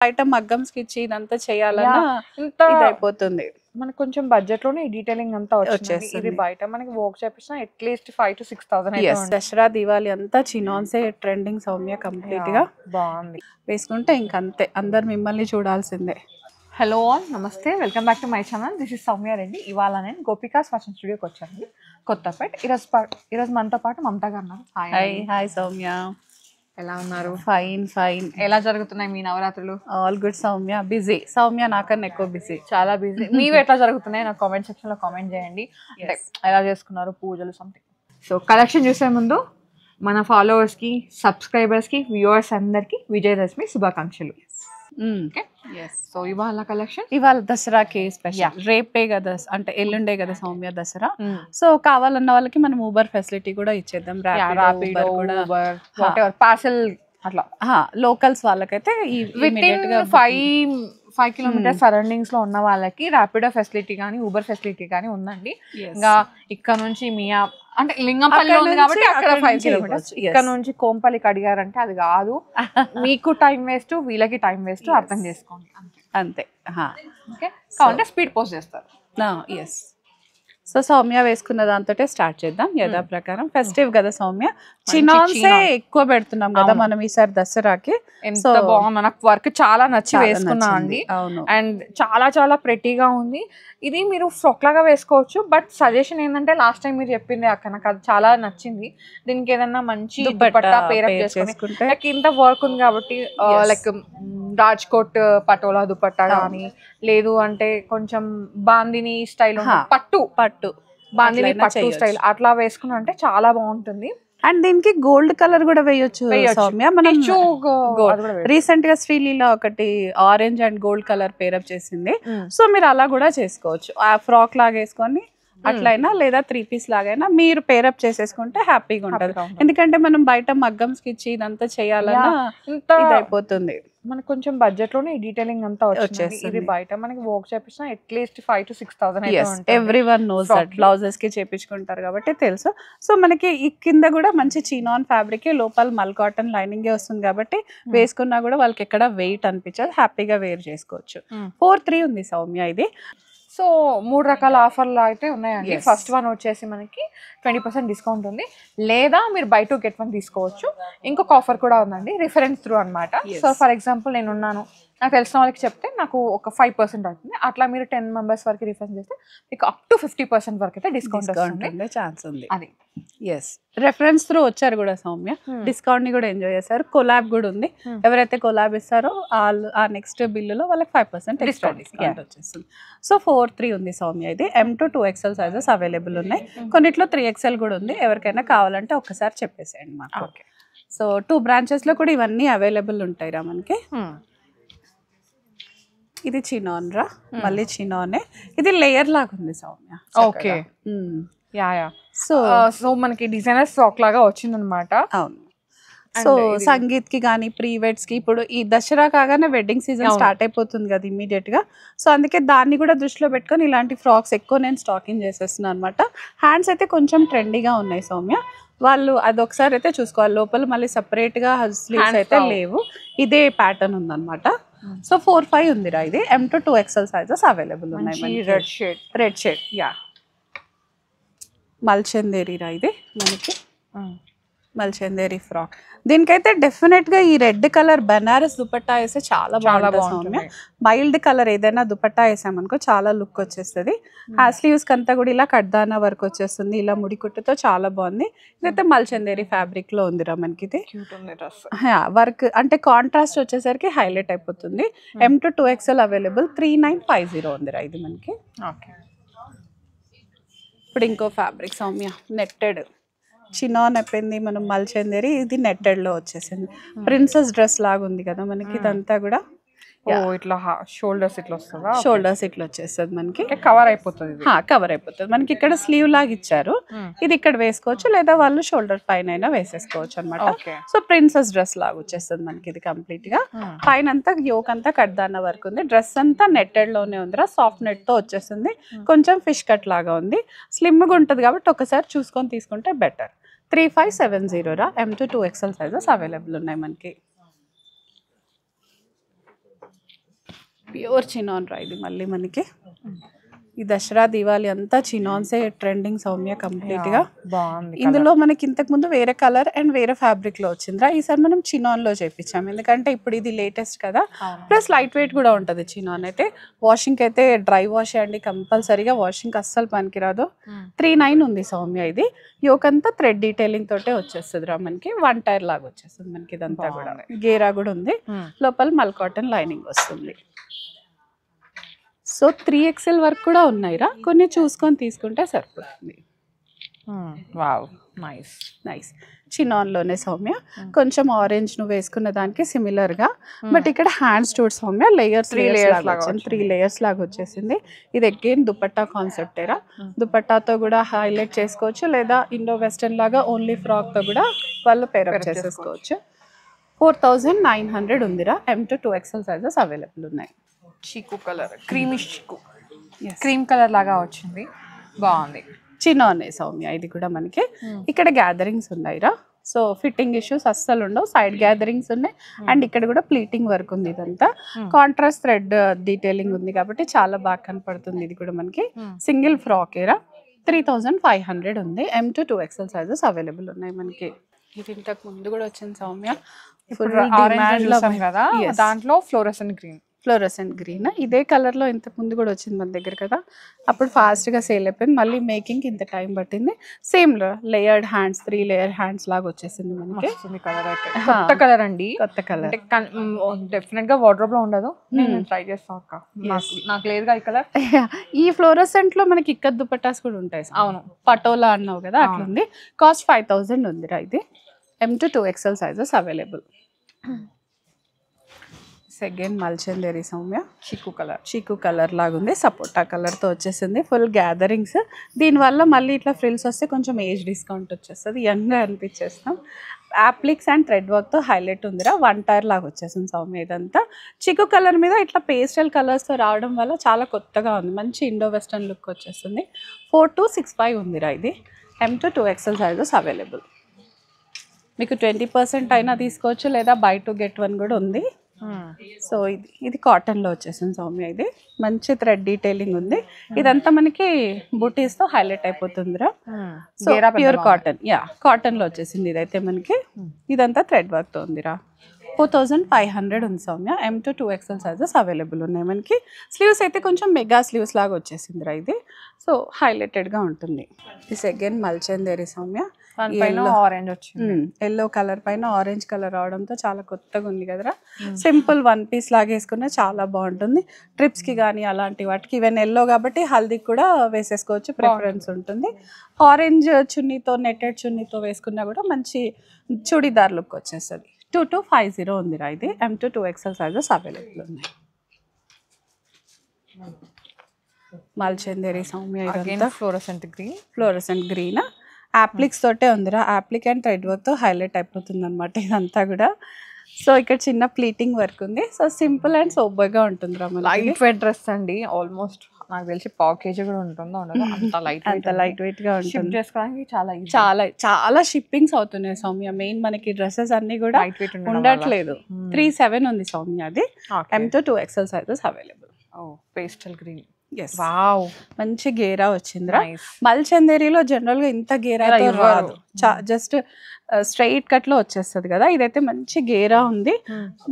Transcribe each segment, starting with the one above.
బయట మగ్గం స్టిచ్ ఇదంతా చేయాలన్నా ఇది అయిపోతుంది. మనకు కొంచెం బడ్జెట్ లోనే ఈ డీటెయిలింగ్ అంతా వచ్చేస్తుంది. ఇది బయట మనకి వర్క్ చేపిస్తున్నా అట్లీస్ట్ 5 to 6,000 అయితే ఉంటుంది. దసరా దివాళీ అంతా చినాన్సే ట్రెండింగ్ సౌమ్య. కంప్లీట్ గా బాగుంది. వేసుకుంటే ఇంకంతే, అందరు మిమ్మల్ని చూడాల్సిందే. హలో ఆల్, నమస్తే, welcome back to my channel. This is Soumya Reddy. ఇవాళ నేను గోపికాస్ ఫ్యాషన్ స్టూడియోకి వచ్చాను, కొత్తపేట. ఈరోజు మనతో పాటు మమతా గారు ఉన్నారు. హాయ్ సౌమ్య, ఎలా ఉన్నారు? ఫైన్. ఎలా జరుగుతున్నాయి మీ నవరాత్రులు? All good Soumya. Busy Soumya, నాకన్నా ఎక్కువ బిజీ, చాలా బిజీ. మీవి ఎట్లా జరుగుతున్నాయి నాకు కామెంట్ సెక్షన్ లో కామెంట్ చేయండి. అంటే ఎలా చేసుకున్నారు పూజలు సంథింగ్. సో కలెక్షన్ చూసే ముందు మన ఫాలోవర్స్ కి, సబ్స్క్రైబర్స్ కి, వ్యూవర్స్ అందరికి విజయదశమి శుభాకాంక్షలు. సో ఇవాళ కలెక్షన్, ఇవాళ దసరాకి స్పెషల్. రేపే కదా, అంటే ఎల్లుండే కదా సౌమ్య దసరా. సో కావాలన్న వాళ్ళకి మనం ఊబర్ ఫెసిలిటీ కూడా ఇచ్చేద్దాం. ర్యాపిడో కూడా, పార్సల్ అట్లా. లోకల్స్ వాళ్ళకైతే ఫైవ్ కిలోమీటర్స్ సరౌండింగ్స్ లో ఉన్న వాళ్ళకి ర్యాపిడో ఫెసిలిటీ కానీ ఊబర్ ఫెసిలిటీ కానీ ఉందండి. ఇంకా ఇక్కడ నుంచి అంటే లింగంపల్లి ఉంది కాబట్టి అక్కడ 5 కిలోమీటర్స్. ఇక్కడ నుంచి కోంపల్లికి అడిగారంటే అది కాదు, మీకు టైం వేస్ట్, వీళ్ళకి టైం వేస్ట్, అర్థం చేసుకోండి అంతే. ఓకే, కాబట్టి స్పీడ్ పోస్ట్ చేస్తారు. సో సౌమ్య వేసుకున్న దాంతో స్టార్ట్ చేద్దాం. యథా ప్రకారం ఫెస్టివ్ కదా సౌమ్య, చినాన్సే ఎక్కువ పెడుతున్నాం కదా మనం ఈసారి దసరాకి. ఎంత బాగుంది, నాకు వర్క్ చాలా నచ్చి వేసుకున్నా అండి. అండ్ చాలా చాలా ప్రెటీగా ఉంది. ఇది మీరు ఫ్రాక్ లాగా వేసుకోవచ్చు, బట్ సజెషన్ ఏంటంటే లాస్ట్ టైం మీరు చెప్పింది అక్క, నాకు అది చాలా నచ్చింది. దీనికి ఏదన్నా మంచి దుపట్టా పేరప్ చేసుకుంటే, లైక్ ఇంత వర్క్ ఉంది కాబట్టి లైక్ రాజ్కోట్ పటోలా దుపట్టా కానీ, లేదు అంటే కొంచెం బాందిని స్టైల్ పట్టు బాందిని పట్టు స్టైల్ అట్లా వేసుకున్నా అంటే చాలా బాగుంటుంది. అండ్ దీనికి గోల్డ్ కలర్ కూడా వేయొచ్చు సౌమ్య. మనం రీసెంట్ గా శ్రీలీల ఒకటి orange and gold colour pair up చేసింది. సో మీరు అలా కూడా చేసుకోవచ్చు, ఆ ఫ్రాక్ లాగా వేసుకొని అట్లయినా, లేదా 3 పీస్ లాగైనా మీరు పేరప్ చేసేసుకుంటే హ్యాపీగా ఉంటది. ఎందుకంటే మనం బయట మగ్గం స్టిచ్ ఇదంతా చేయాలన్నా ఇది అయిపోతుంది. మనకు కొంచెం బడ్జెట్ లోనే ఈ డీటెయిలింగ్ అంతా వచ్చేస్తుంది. ఇది బయట మనకి వర్క్ చేపిస్తున్నా అట్లీస్ట్ 5 to 6,000 అయితే ఉంటుంది. ఎవ్రీవన్ నోస్ దట్, బ్లౌజెస్ కి చేపించుకుంటారు కాబట్టి తెలుసు. సో మనకి ఈ కింద కూడా మంచి చీనాన్ ఫ్యాబ్రిక్, లోపల మల్ కాటన్ లైనింగ్ వస్తుంది కాబట్టి వేసుకున్నా కూడా వాళ్ళకి ఎక్కడ వెయిట్ అనిపించదు, హ్యాపీగా వేర్ చేసుకోవచ్చు. 4-3 ఉంది సౌమ్య ఇది. సో 3 రకాల ఆఫర్లు అయితే ఉన్నాయండి. ఫస్ట్ వన్ వచ్చేసి మనకి 20% డిస్కౌంట్ ఉంది, లేదా మీరు బై 2 get 1 తీసుకోవచ్చు. ఇంకొక ఆఫర్ కూడా ఉందండి, రిఫరెన్స్ త్రూ అనమాట. సో ఫర్ ఎగ్జాంపుల్ నేను ఉన్నాను, నాకు తెలిసిన వాళ్ళకి చెప్తే నాకు ఒక 5% అవుతుంది. అట్లా మీరు 10 members వరకు రిఫరెన్స్ చేస్తే మీకు అప్ టు 50% వరకు అయితే డిస్కౌంట్ ఛాన్స్ ఉంది. అది రెఫరెన్స్ త్రూ వచ్చారు కూడా సౌమ్య, డిస్కౌంట్ ని కూడా ఎంజాయ్ చేశారు. కొలాబ్ కూడా ఉంది, ఎవరైతే కొలాబ్ ఇస్తారో ఆ నెక్స్ట్ బిల్లులో వాళ్ళకి 5% డిస్కౌంట్ వచ్చేస్తుంది. సో 4-3 ఉంది సౌమ్య ఇది. M to 2XL sizes available ఉన్నాయి, కొన్నిట్లో 3XL కూడా ఉంది. ఎవరికైనా కావాలంటే ఒక్కసారి చెప్పేసేయండి మాకు. సో 2 branches లో కూడా ఇవన్నీ అవైలబుల్ ఉంటాయి రా మనకి. ఇది చినాన్ రా, మళ్ళీ చినానే. ఇది లేయర్ లాగా ఉంది సౌమ్య. ఓకే, సో మనకి డిజైనర్ ఫ్రాక్ లాగా వచ్చింది అనమాట. అవును. సో సంగీత్ కి కానీ, ప్రీ వెడ్స్ కి, ఇప్పుడు ఈ దసరా కాగానే వెడ్డింగ్ సీజన్ స్టార్ట్ అయిపోతుంది కదా ఇమీడియట్ గా. సో అందుకే దాన్ని కూడా దృష్టిలో పెట్టుకొని ఇలాంటి ఫ్రాక్స్ ఎక్కువ నేను స్టాకింగ్ చేసేస్తున్నాను అనమాట. హ్యాండ్స్ అయితే కొంచెం ట్రెండీగా ఉన్నాయి సౌమ్య, వాళ్ళు అదొకసారి అయితే చూసుకోవాలి. లోపల మళ్ళీ సపరేట్ గా స్లీవ్స్ అయితే లేవు, ఇదే ప్యాటర్న్ ఉందన్నమాట. సో 4-5 ఉందిరా ఇది. M to 2XL sizes available ఉన్నాయి. రెడ్ షేడ్ మల్చందేరి రా ఇది మనకి, మల్చందేరి ఫ్రాక్. దీనికైతే డెఫినెట్ గా ఈ రెడ్ కలర్ బనారస్ దుపట్టా వేస్తే చాలా బాగుంటుంది. మైల్డ్ కలర్ ఏదైనా దుపట్టా వేసామనుకో చాలా లుక్ వచ్చేస్తుంది. ఆ స్లీవ్స్ కంతా కూడా ఇలా కడ్దానా వర్క్ వచ్చేస్తుంది, ఇలా ముడికుట్టుతో చాలా బాగుంది. ఇదైతే మల్చందేరి ఫ్యాబ్రిక్ లో ఉందిరా మనకి. ఇది వర్క్ అంటే కాంట్రాస్ట్ వచ్చేసరికి హైలైట్ అయిపోతుంది. M to 2XL available. 3950 ఉందిరా ఇది మనకి. ఇప్పుడు ఇంకో ఫ్యాబ్రిక్ సౌమ్య, నెట్టెడ్ చినాన్ అయిపోయింది, మనం మల్చందేరి. ఇది నెట్టెడ్ లో వచ్చేసింది, ప్రిన్సెస్ డ్రెస్ లాగా ఉంది కదా మనకి. ఇదంతా కూడా ఇట్లా షోల్డర్స్ ఇట్లా వస్తుందా? షోల్డర్స్ ఇట్లా వచ్చేస్తుంది మనకి, కవర్ అయిపోతుంది. కవర్ అయిపోతుంది మనకి. ఇక్కడ స్లీవ్ లాగా ఇచ్చారు, ఇది ఇక్కడ వేసుకోవచ్చు, లేదా వాళ్ళు షోల్డర్ పైన అయినా వేసేసుకోవచ్చు అనమాట. సో ప్రిన్సెస్ డ్రెస్ లాగా వచ్చేస్తుంది మనకి ఇది కంప్లీట్ గా. పైన అంతా యోక్ అంతా కడ్దాన వర్క్ ఉంది. డ్రెస్ అంతా నెట్టెడ్ లోనే ఉందిరా, సాఫ్ట్ నెట్ తో వచ్చేస్తుంది. కొంచెం ఫిష్ కట్ లాగా ఉంది, స్లిమ్ గా ఉంటది కాబట్టి ఒకసారి చూసుకొని తీసుకుంటే బెటర్. 3570 రా. M to 2XL sizes available ఉన్నాయి మనకి. ప్యూర్ చినాన్ రా ఇది మళ్ళీ మనకి ఈ దసరా దివాళీ అంతా చినాన్సే ట్రెండింగ్ సౌమ్య కంప్లీట్ గా బాగుంది. ఇందులో మనకి ఇంతకు ముందు వేరే కలర్ అండ్ వేరే ఫ్యాబ్రిక్ లో వచ్చిందిరా, ఈసారి మనం చినాన్ లో చేపించాం ఎందుకంటే ఇప్పుడు ఇది లేటెస్ట్ కదా, ప్లస్ లైట్ వెయిట్ కూడా ఉంటుంది చినాన్ అయితే. వాషింగ్ అయితే డ్రై వాష్ అండి కంపల్సరీగా, వాషింగ్ అస్సలు పనికిరాదు. 39 ఉంది సౌమ్య ఇది. యోక్ అంతా థ్రెడ్ డీటెయిలింగ్ తోటే వచ్చేస్తుంది రా మనకి, 1 టైర్ లాగా వచ్చేస్తుంది మనకి. ఇదంతా కూడా గేరా కూడా ఉంది, లోపల మల్ కాటన్ లైనింగ్ వస్తుంది. సో 3XL వరకు కూడా ఉన్నాయిరా, కొన్ని చూసుకొని తీసుకుంటే సరిపోతుంది. Wow nice nice. చినాన్లోనే సౌమ్య కొంచెం ఆరెంజ్ నువ్వు వేసుకున్న దానికి సిమిలర్ గా, బట్ ఇక్కడ హ్యాండ్స్ చూడు సౌమ్య లేయర్స్ 3 లేయర్స్ లాగా వచ్చేసింది. ఇది అగైన్ దుపట్టా కాన్సెప్టేరా, దుపట్టాతో కూడా హైలైట్ చేసుకోవచ్చు, లేదా ఇండో వెస్టర్న్ లాగా ఓన్లీ ఫ్రాక్ తో కూడా వాళ్ళు పేరప్ చేసేసుకోవచ్చు. 4900 ఉందిరా. M to 2XL sizes available ఉన్నాయి. చీకు కలర్, క్రీమిష్ చీకు, క్రీమ్ కలర్ లాగా వచ్చింది, బాగుంది. చినానే సౌమ్య ఇది కూడా మనకి. ఇక్కడ గ్యాదరింగ్స్ ఉన్నాయిరా, సో ఫిట్టింగ్ ఇష్యూస్ అస్సలు ఉండవు. సైడ్ గ్యాదరింగ్స్ ఉన్నాయి అండ్ ఇక్కడ కూడా ప్లీటింగ్ వర్క్ ఉంది. ఇదంతా కాంట్రాస్ట్ థ్రెడ్ డీటెయిలింగ్ ఉంది కాబట్టి చాలా బాగా కనపడుతుంది. ఇది కూడా మనకి సింగిల్ ఫ్రాక్ ఏరా. 3500 ఉంది. M to 2XL sizes available ఉన్నాయి మనకి. ఇది ఇంతకు ముందు కూడా వచ్చింది సౌమ్య, కదా దాంట్లో ఫ్లోరసెంట్ గ్రీన్. ఇదే కలర్ లో ఇంతకు ముందు కూడా వచ్చింది మన దగ్గర కదా, అప్పుడు ఫాస్ట్ గా సేల్ అయిపోయింది. మళ్ళీ మేకింగ్ ఇంత టైం పట్టింది. Same layered hands, 3 layer hands లాగా వచ్చేసింది మనకి. కొత్త కలర్ అండి, కొత్త కలర్. డెఫినెట్ గా వార్డ్రోబ్ లో ఉండదు, నేను ట్రై చేస్తాను అక్క. నాకు లేదుగా ఈ కలర్. ఈ ఫ్లోరసెంట్ లో మనకి ఇక్కడ దుపట్టాస్ కూడా ఉంటాయి. అవును, పటోలా అన్నావు కదా, అట్లుంది. కాస్ట్ 5000 ఉందిరా ఇది. M to 2XL sizes available. Second Malchanderi Soumya, చీకు కలర్ లాగా ఉంది, సపోటా కలర్తో వచ్చేసింది. Full gatherings. దీనివల్ల మళ్ళీ ఇట్లా ఫ్రిల్స్ వస్తే కొంచెం ఏజ్ డిస్కౌంట్ వచ్చేస్తుంది, యంగ్గా అనిపించేస్తాం. యాప్లిక్స్ అండ్ థ్రెడ్ వర్క్తో హైలైట్ ఉందిరా. 1 టైర్ లాగా వచ్చేసింది సౌమ్య. ఇదంతా చీకు కలర్ మీద ఇట్లా పేస్టల్ కలర్స్తో రావడం వల్ల చాలా కొత్తగా ఉంది, మంచి ఇండో వెస్టర్న్ లుక్ వచ్చేస్తుంది. 4265 ఉందిరా ఇది. M to 2XL sizes available. మీకు 20% అయినా తీసుకోవచ్చు, లేదా బై 2 get 1 కూడా ఉంది. సో ఇది కాటన్ లో వచ్చేసింది సౌమ్య. ఇది మంచి థ్రెడ్ డీటెయిలింగ్ ఉంది. ఇదంతా మనకి బూటీస్ తో హైలైట్ అయిపోతుందిరా. సో ప్యూర్ కాటన్, కాటన్ లో వచ్చేసింది ఇదైతే మనకి. ఇదంతా థ్రెడ్ వర్క్ తో ఉందిరా. 4500 ఉంది Soumya. M to 2XL sizes available ఉన్నాయి మనకి. స్లీవ్స్ అయితే కొంచెం మెగా స్లీవ్స్ లాగా వచ్చేసిందిరా ఇది. సో హైలైటెడ్ గా ఉంటుంది. This again Malchanderi Soumya. Orange వచ్చింది, ఎల్లో కలర్ పైన ఆరెంజ్ కలర్ రావడంతో చాలా కొత్తగా ఉంది కదరా. సింపుల్ 1 పీస్ లాగా వేసుకున్నా చాలా బాగుంటుంది. ట్రిప్స్ కి కానీ అలాంటి వాటికి. ఈవెన్ ఎల్లో కాబట్టి హల్దీకి కూడా వేసేసుకోవచ్చు, ప్రిఫరెన్స్ ఉంటుంది. ఆరెంజ్ చున్నీతో, నెట్టెడ్ చున్నీతో వేసుకున్నా కూడా మంచి చుడీదార్ లుక్ వచ్చేస్తుంది. 2250 ఉందిరా ఇది. M to 2XL sizes available ఉన్నాయి. మల్చందేరి సౌమ్య. ఫ్లోరసెంట్ గ్రీన్ యాప్లిక్స్ తోటే ఉందిరా. యాప్లిక్ అండ్ థ్రెడ్ వర్క్ తో హైలైట్ అయిపోతుంది అనమాట ఇదంతా కూడా. సో ఇక్కడ చిన్న ప్లీటింగ్ వర్క్ ఉంది. సో సింపుల్ అండ్ సోబర్గా ఉంటుంది రా. లైట్ వెయిట్ డ్రెస్ అండి, ఆల్మోస్ట్ నాకు తెలిసి పావు కేజీ కూడా ఉంటుందో ఉండదు, అంత లైట్ వెయిట్ గా ఉంటుంది. చేసుకోవడానికి చాలా షిప్పింగ్స్ అవుతున్నాయి సౌమ్య. మెయిన్ మనకి డ్రెస్సెస్ అన్ని కూడా ఉండట్లేదు. 37 ఉంది సౌమ్య అది. M to 2XL sizes available. Pastel green. Wow, మంచి గేరా వచ్చిందిరా. మల్చందేరిలో జనరల్ గా ఇంత గేరాతో రాదు, జస్ట్ స్ట్రైట్ కట్ లో వచ్చేస్తుంది కదా. ఇదైతే మంచి గేరా ఉంది,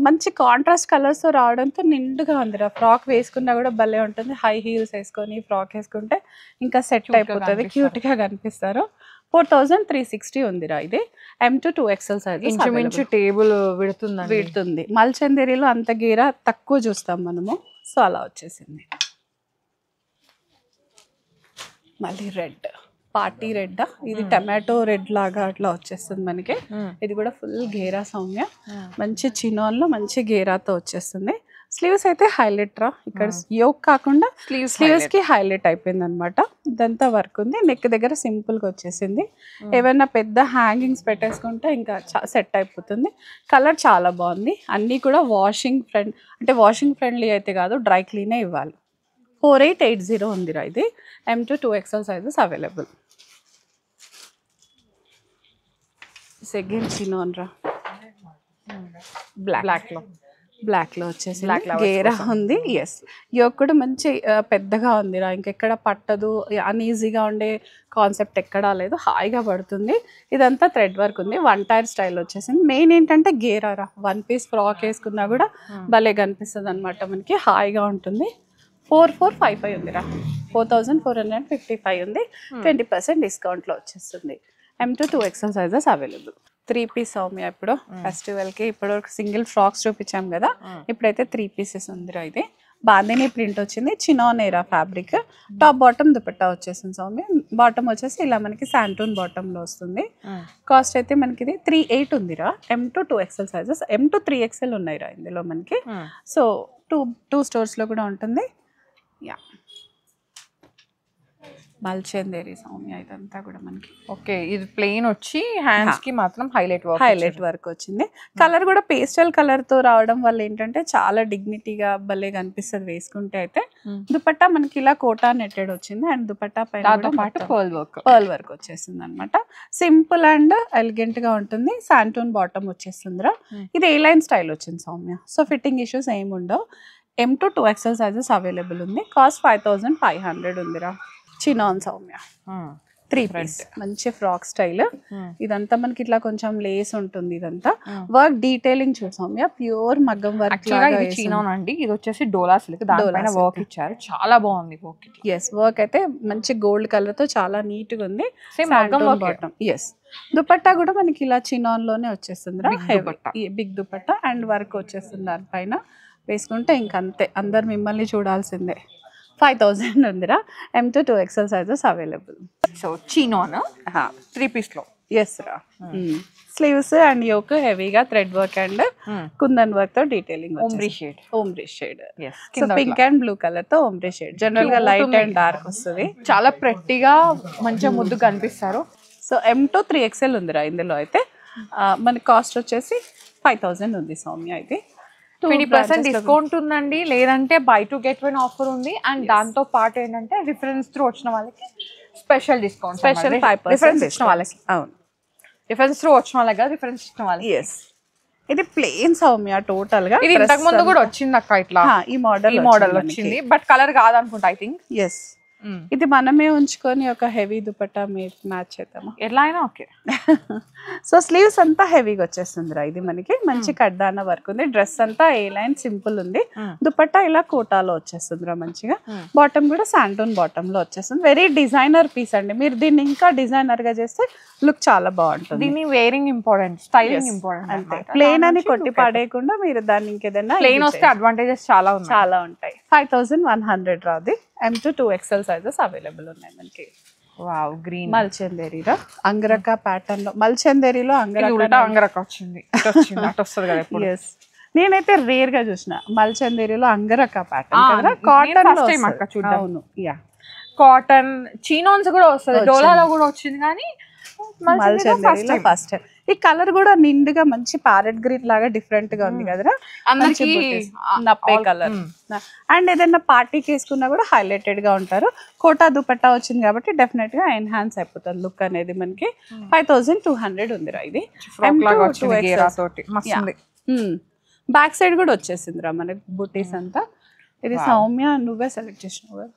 మంచి కాంట్రాస్ట్ కలర్స్ తో రావడంతో నిండుగా ఉందిరా. ఫ్రాక్ వేసుకున్నా కూడా భలే ఉంటుంది. హై హీల్స్ వేసుకొని ఫ్రాక్ వేసుకుంటే ఇంకా సెట్ అయిపోతుంది, క్యూట్ గా కనిపిస్తారు. 4360 ఉందిరా ఇది. M to 2XL size. Table విడుతుంది. మల్చందేరిలో అంత గేరా తక్కువ చూస్తాం మనము. సో అలా వచ్చేసింది. మళ్ళీ రెడ్, పార్టీ రెడ్. ఇది టమాటో రెడ్ లాగా అట్లా వచ్చేస్తుంది మనకి. ఇది కూడా ఫుల్ గేరా సౌమ్య. మంచి చినాన్ లో మంచి గేరాతో వచ్చేస్తుంది. స్లీవ్స్ అయితే హైలైట్ రా. ఇక్కడ యోక్ కాకుండా స్లీవ్స్ కి హైలైట్ అయిపోయింది అనమాట. ఇదంతా వర్క్ ఉంది. నెక్ దగ్గర సింపుల్ గా వచ్చేసింది. ఏమైనా పెద్ద హ్యాంగింగ్స్ పెట్టేసుకుంటే ఇంకా సెట్ అయిపోతుంది. కలర్ చాలా బాగుంది. అన్నీ కూడా వాషింగ్ ఫ్రెండ్లీ అయితే కాదు, డ్రై క్లీనే ఇవ్వాలి. 4880 ఉందిరా ఇది. M to 2XL sizes available. Second chinon రా, బ్లాక్ లో బ్లాక్ లో వచ్చేసి గేరా ఉంది. ఎస్, యోక్ కూడా మంచి పెద్దగా ఉంది రా, ఇంకెక్కడ పట్టదు, అన్ఈజీగా ఉండే కాన్సెప్ట్ ఎక్కడా లేదు, హాయిగా పడుతుంది. ఇదంతా థ్రెడ్ వర్క్ ఉంది, 1 టైర్ స్టైల్ వచ్చేసింది. మెయిన్ ఏంటంటే గేరా రా, 1 పీస్ ఫ్రాక్ వేసుకున్నా కూడా భలే కనిపిస్తుంది అనమాట, మనకి హాయిగా ఉంటుంది. 4455 ఉందిరా, 4455 ఉంది. 20% డిస్కౌంట్లో వచ్చేస్తుంది. M2 2XL sizes available. 3 piece Soumya ఇప్పుడు ఫెస్టివల్కి, ఇప్పుడు సింగిల్ ఫ్రాక్స్ చూపించాం కదా, ఇప్పుడైతే 3 పీసెస్ ఉందిరా. ఇది బాందిని ప్రింట్ వచ్చింది, చినోనేరా ఫ్యాబ్రిక్, టాప్ బాటమ్ దుపట్టా వచ్చేసింది సౌమ్య. బాటమ్ వచ్చేసి ఇలా మనకి శాంటూన్ బాటంలో వస్తుంది. కాస్ట్ అయితే మనకి ఇది 38 ఉందిరా. M2 2XL sizes, M2 3XL ఉన్నాయిరా ఇందులో మనకి. సో టూ స్టోర్స్లో కూడా ఉంటుంది. యా, మల్చందేరి సౌమ్య ఇదంతా కూడా మనకి. ఓకే, ఇది ప్లెయిన్ వచ్చి హ్యాండ్స్ కి మాత్రం హైలైట్ వర్క్ వచ్చింది. కలర్ కూడా పేస్టల్ కలర్ తో రావడం వల్ల ఏంటంటే చాలా డిగ్నిటీగా భలే కనిపిస్తుంది వేసుకుంటే. అయితే దుపట్టా మనకి ఇలా కోటా నెట్టెడ్ వచ్చింది, అండ్ దుపట్టా పైన పర్ల్ వర్క్ వచ్చేసింది అనమాట. సింపుల్ అండ్ ఎలిగెంట్ గా ఉంటుంది. శాంటూన్ బాటమ్ వచ్చేస్తుందిరా. ఇది ఏ లైన్ స్టైల్ వచ్చింది సౌమ్య, సో ఫిట్టింగ్ ఇష్యూస్ ఏమి ఉండవు. M2 2XL సైజెస్ అవైలబుల్ ఉంది. కాస్ట్ 5500 ఉందిరా. చినాన్ సౌమ్య 3 పీస్ మంచి ఫ్రాక్ స్టైల్. ఇదంతా మనకి ఇట్లా కొంచెం లేస్ ఉంటుంది. ఇదంతా వర్క్ డీటెయిలింగ్ చూడు సౌమ్య, ప్యూర్ మగ్గం వర్క్ చినాన్ అండి. ఇది వచ్చేసి డోలా సిల్క్, దానిపైన వర్క్ ఇచ్చారు, చాలా బాగుంది వర్క్. ఎస్, వర్క్ అయితే మంచి గోల్డ్ కలర్ తో చాలా నీట్ గా ఉంది. బాటమ్. ఎస్, దుపట్టా కూడా మనకి ఇలా చినాన్ లోనే వచ్చేస్తుంది, బిగ్ దుపట్టా అండ్ వర్క్ వచ్చేస్తుంది దానిపైన. వేసుకుంటే ఇంకంతే, అందరు మిమ్మల్ని చూడాల్సిందే. 5000 ఉందిరా. M2 2XL sizes available. So chinon 3 piece లో. ఎస్ రా. స్లీవ్స్ అండ్ యోక్ హెవీగా thread work and kundan work తో detailing. Ombre shade. So pink and blue colour తో ఓమ్రీ షేడ్. జనరల్ గా లైట్ అండ్ డార్క్ వస్తుంది, చాలా ప్రెట్టిగా మంచిగా ముద్దు కనిపిస్తారు. సో M2 3XL ఉందిరా ఇందులో. అయితే మన కాస్ట్ వచ్చేసి 5000 ఉంది సౌమ్య. అయితే 20% డిస్కౌంట్ ఉందండి, లేదంటే బై 2 get 1 ఆఫర్ ఉంది. అండ్ దాంతో పాటు ఏంటంటే రిఫరెన్స్ త్రూ వచ్చిన వాళ్ళకి స్పెషల్ డిస్కౌంట్, స్పెషల్ 5% ఇచ్చిన వాళ్ళకి. అవును, రిఫరెన్స్ త్రూ వచ్చిన వాళ్ళకి కదా, రిఫరెన్స్ ఇచ్చిన వాళ్ళకి. ఎస్, ఇది ప్లెయిన్ సౌమ్య టోటల్ గా. ఇది ఇంతకు ముందు కూడా వచ్చింది అక్క, ఇట్లా ఈ మోడల్ వచ్చింది, బట్ కలర్ కాదనుకుంటా ఐ థింక్. ఎస్, ఇది మనమే ఉంచుకొని ఒక హెవీ దుపట్టా మ్యాచ్ చేద్దామా, ఎలా అయినా ఓకే. సో స్లీవ్స్ అంతా హెవీగా వచ్చేస్తుందిరా. ఇది మనకి మంచి కడ్డాన వర్క్ ఉంది. డ్రెస్ అంతా ఏ లైన్ సింపుల్ ఉంది. దుపట్టా ఇలా కోటాలో వచ్చేస్తుందిరా మంచిగా. బాటమ్ కూడా శాంటూన్ బాటమ్ లో వచ్చేస్తుంది. వెరీ డిజైనర్ పీస్ అండి. మీరు దీన్ని ఇంకా డిజైనర్ గా చేస్తే లుక్ చాలా బాగుంటుంది. దీన్ని వేరింగ్ ఇంపార్టెంట్, స్టైలింగ్ ఇంపార్టెంట్. అంతే, ప్లేన్ అని కొట్టి పడేయకుండా మీరు దాన్ని ఇంకేదైనా ప్లేన్ వస్తే అడ్వాంటేజెస్ చాలా ఉంటాయి. 5100 రాది. M2 2XL సైజెస్ అవైలబుల్ ఉన్నాయి మనకి. వావ్, గ్రీన్ మల్చందేరిలో అంగరక ప్యాటర్న్ లో, మల్చందేరిలో అంగరక వచ్చింది, అటు వస్తుంది కదా ఇప్పుడు. ఎస్, నేనైతే రేర్ గా చూసిన మల్చందేరిలో అంగరక ప్యాటర్న్. కాటన్. అవును, యా, కాటన్ చినాన్స్ కూడా వస్తుంది, డోలాలో కూడా వచ్చింది, కానీ మల్చందేరిలో ఫస్ట్ టైం. ఈ కలర్ కూడా నిండుగా మంచి ప్యారెట్ గ్రీన్ లాగా డిఫరెంట్ గా ఉంది కదరా, అందరికి నప్పే కలర్. అండ్ ఏదైనా పార్టీకి వేసుకున్నా కూడా హైలైటెడ్ గా ఉంటారు. కోటా దుపట్టా వచ్చింది కాబట్టి డెఫినెట్ గా ఎన్హాన్స్ అయిపోతుంది లుక్ అనేది మనకి. 5200 ఉందిరా. ఇది బ్యాక్ సైడ్ కూడా వచ్చేసిందిరా మనకి బుటీస్ అంతా. ఇది సౌమ్య నువ్వే సెలెక్ట్ చేసినావు కదా,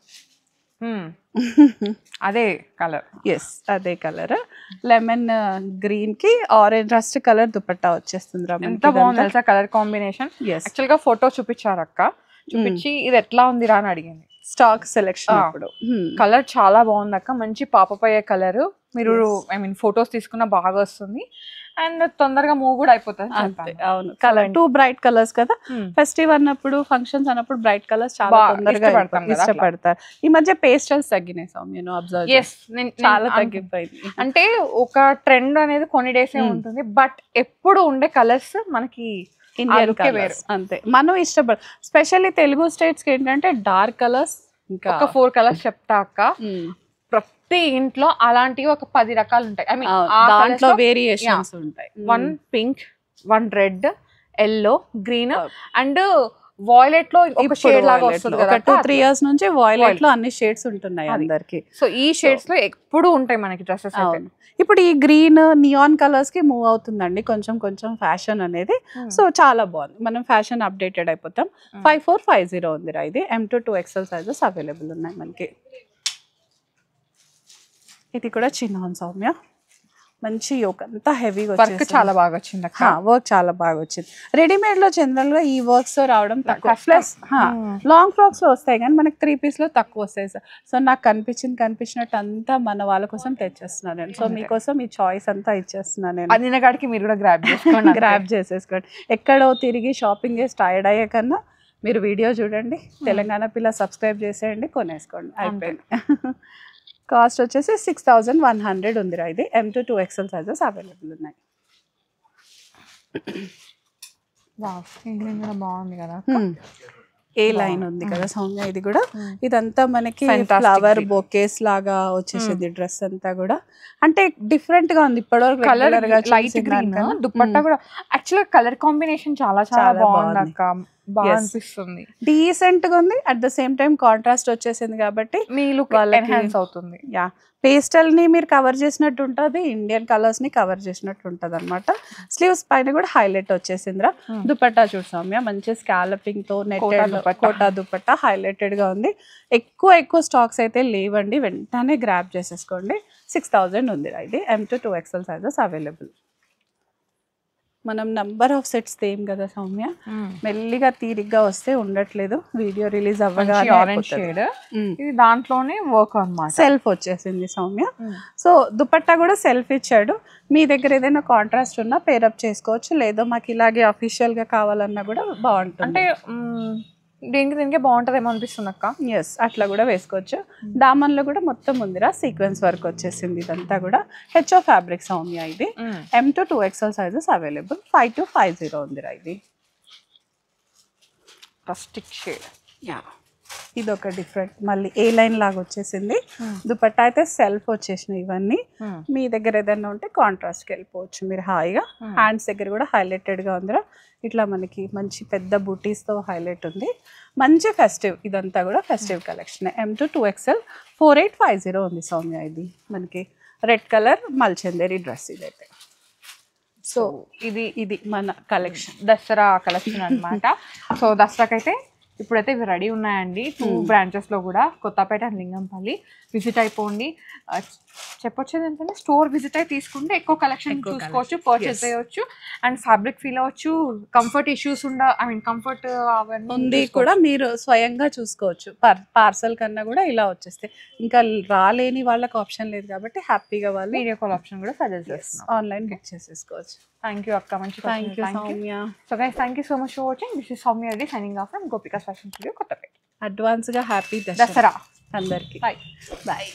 అదే కలర్. ఎస్, అదే కలర్. లెమన్ గ్రీన్ కి ఆరెంజ్ రస్ట్ కలర్ దుపట్టా వచ్చేస్తుంది. ఎంత బాగుంది తెలుసా కలర్ కాంబినేషన్. యాక్చువల్ గా ఫోటో చూపించారు అక్క, చూపించి ఇది ఎట్లా ఉందిరా అని అడిగింది. స్టాక్ సెలెక్షన్ అప్పుడు. కలర్ చాలా బాగుంది అక్క, మంచి పాపప్ అయ్యే కలర్. మీరు ఐ మీన్ ఫొటోస్ తీసుకున్న బాగా వస్తుంది అండ్ తొందరగా మూవ్ కూడా అయిపోతుంది. అవును, కలర్ 2 బ్రైట్ కలర్స్ కదా, ఫెస్టివ్ అన్నప్పుడు ఫంక్షన్స్ అన్నప్పుడు బ్రైట్ కలర్స్ చాలా తొందరగా ఇష్టపడతారు. ఈ మధ్య పేస్టల్స్ తగ్గినాయి సౌమ్య, అబ్జర్వ్ చాలా తగ్గిపోయింది. అంటే ఒక ట్రెండ్ అనేది కొన్ని డేస్ ఉంటుంది, బట్ ఎప్పుడు ఉండే కలర్స్ మనకి ఇండియన్ కలర్స్ అంతే మనం ఇష్టపడ. స్పెషల్లీ తెలుగు స్టేట్స్ కి ఏంటంటే డార్క్ కలర్స్. ఇంకా ఒక 4 కలర్స్ చెప్తా అక్క. ప్రతి ఇంట్లో అలాంటివి ఒక 10 రకాలు ఉంటాయి. ఐ మీన్ దాంట్లో వేరియేషన్స్ ఉంటాయి. 1 pink, 1 red, yellow, green and violet లో ఒక షేడ్ లాగా వస్తుంది ఒక 2-3 ఇయర్స్ నుంచి వాయిలెట్ లో అన్ని షేడ్స్ ఉంటున్నాయి అందరికి. సో ఈ షేడ్స్ లో ఎప్పుడు ఉంటాయి మనకి డ్రెస్సెస్. ఇప్పుడు ఈ గ్రీన్ నియాన్ కలర్స్ కి మూవ్ అవుతుందండి కొంచెం కొంచెం ఫ్యాషన్ అనేది. సో చాలా బాగుంది, మనం ఫ్యాషన్ అప్డేటెడ్ అయిపోతాం. 5450 ఉందిరా ఇది. M2 2XL సైజెస్ అవైలబుల్ ఉన్నాయి మనకి. ఇది కూడా చిన్న సౌమ్య, మంచి యోక్ అంతా హెవీగా వర్క్ చాలా బాగా వచ్చింది అక్క. వర్క్ చాలా బాగా వచ్చింది. రెడీమేడ్ లో జనరల్ గా ఈ వర్క్స్ రావడం తక్కువ, ప్లస్ లాంగ్ ఫ్రాక్స్ లో వస్తాయి కానీ మనకి 3 పీస్ లో తక్కువ వస్తాయి సార్. సో నాకు కనిపించినట్టు అంతా మన వాళ్ళ కోసం తెచ్చేస్తున్నాను నేను. సో మీకోసం ఈ చాయిస్ అంతా ఇచ్చేస్తున్నాను నేను. అదినగాడికి మీరు కూడా గ్రాబ్ చేసేసుకోండి. ఎక్కడో తిరిగి షాపింగ్ చేసి టైర్డ్ అయ్యే కన్నా మీరు వీడియో చూడండి, తెలంగాణ పిల్ల సబ్స్క్రైబ్ చేసేయండి, కొనేసుకోండి, అయిపోయింది. కాస్ట్ వచ్చేసి 6100 ఉందిరా ఇది. M2 2XL సైజెస్ అవైలబుల్ ఉన్నాయి. బాగుంది కదా. ఏ లైన్ ఉంది కదా సౌమ్య, ఇది కూడా. ఇదంతా మనకి ఫ్లవర్ బొకేస్ లాగా వచ్చేసింది డ్రెస్ అంతా కూడా. అంటే డిఫరెంట్ గా ఉంది ఇప్పటివరకు. కలర్ లైట్ గ్రీన్, దుపట్టా కూడా యాక్చువల్గా కలర్ కాంబినేషన్ చాలా చాలా బాగుంది అక్క. బాగా అనిపిస్తుంది, డీసెంట్ గా ఉంది. At the same time contrast వచ్చేసింది కాబట్టి మీ లుక్ ఎన్హాన్స్ అవుతుంది. యా, పేస్టల్ ని మీరు కవర్ చేసినట్టు ఉంటుంది, ఇండియన్ కలర్స్ ని కవర్ చేసినట్టు ఉంటుంది అనమాట. స్లీవ్స్ పైన కూడా హైలైట్ వచ్చేసిందిరా. దుపట్టా చూడు సౌమ్య, మంచి స్కాలపింగ్ తో నెట్టెడ్ కోటా దుపట్టా హైలైటెడ్ గా ఉంది. ఎక్కువ స్టాక్స్ అయితే లేవండి, వెంటనే గ్రాబ్ చేసేసుకోండి. 6000 ఉంది ఇది. M2 2XL sizes available. మనం నంబర్ ఆఫ్ సెట్స్ తేం కదా సౌమ్య, మెల్లిగా తీరిగ్గా వస్తే ఉండట్లేదు. వీడియో రిలీజ్ అవ్వగానే ఆరెంజ్ షేడ్, ఇది దాంట్లోనే వర్క్ అన్నమాట. సెల్ఫ్ వచ్చేసింది సౌమ్య. సో దుపట్టా కూడా సెల్ఫ్ ఇచ్చాడు. మీ దగ్గర ఏదైనా కాంట్రాస్ట్ ఉన్నా పేరప్ చేసుకోవచ్చు, లేదో మాకు ఇలాగే అఫీషియల్ గా కావాలన్నా కూడా బాగుంటుంది. అంటే దీనికి బాగుంటదేమో అనిపిస్తుంది అక్క. ఎస్, అట్లా కూడా వేసుకోవచ్చు. దామన్లో కూడా మొత్తం ఉందిరా సీక్వెన్స్ వర్క్ వచ్చేసింది. ఇదంతా కూడా హెచ్ఓ ఫ్యాబ్రిక్ సౌమ్య ఇది. M2 2XL sizes available. 5250 ఉందిరా ఇది. Rustic shade. యా, ఇది ఒక డిఫరెంట్ మళ్ళీ ఏ లైన్ లాగా వచ్చేసింది. దుపట్టా అయితే సెల్ఫ్ వచ్చేసినాయి ఇవన్నీ. మీ దగ్గర ఏదైనా ఉంటే కాంట్రాస్ట్కి వెళ్ళిపోవచ్చు మీరు హాయిగా. హ్యాండ్స్ దగ్గర కూడా హైలైటెడ్గా ఉందిరా. ఇట్లా మనకి మంచి పెద్ద బూటీస్తో హైలైట్ ఉంది. మంచి ఫెస్టివ్, ఇదంతా కూడా ఫెస్టివ్ కలెక్షన్. M2 2XL 4850 ఉంది సౌమ్య ఇది. మనకి రెడ్ కలర్ మల్చందేరి డ్రెస్ ఇదైతే. సో ఇది మన కలెక్షన్, దసరా కలెక్షన్ అనమాట. సో దసరాకైతే ఇప్పుడైతే ఇవి రెడీ ఉన్నాయండి. 2 branches లో కూడా, కొత్తపేట అండ్ లింగంపల్లి. విజిట్ అయిపోండి. చెప్పొచ్చేది ఏంటంటే స్టోర్ విజిట్ అయి తీసుకుంటే ఎక్కువ కలెక్షన్ చూసుకోవచ్చు, పర్చేస్ చేయవచ్చు, అండ్ ఫ్యాబ్రిక్ ఫీల్ అవ్వచ్చు. కంఫర్ట్ ఇష్యూస్ కంఫర్ట్ అవన్నీ కూడా మీరు స్వయంగా చూసుకోవచ్చు. పార్సల్ కన్నా కూడా ఇలా వచ్చేస్తే ఇంకా రాలేని వాళ్ళకి ఆప్షన్ లేదు కాబట్టి హ్యాపీగా వాళ్ళు వీడియో కాల్ ఆప్షన్ కూడా సజెస్ట్ చేస్తున్నాం, ఆన్లైన్ బుక్ చేసేసుకోవచ్చు. థ్యాంక్ యూ అక్క, మంచి. Thank you Soumya. So guys, thank you so much for watching. This is Soumya Reddy signing off from Gopika's fashion studio, Kothapet. Advance గా హ్యాపీ దసరా అందరికి. Bye bye.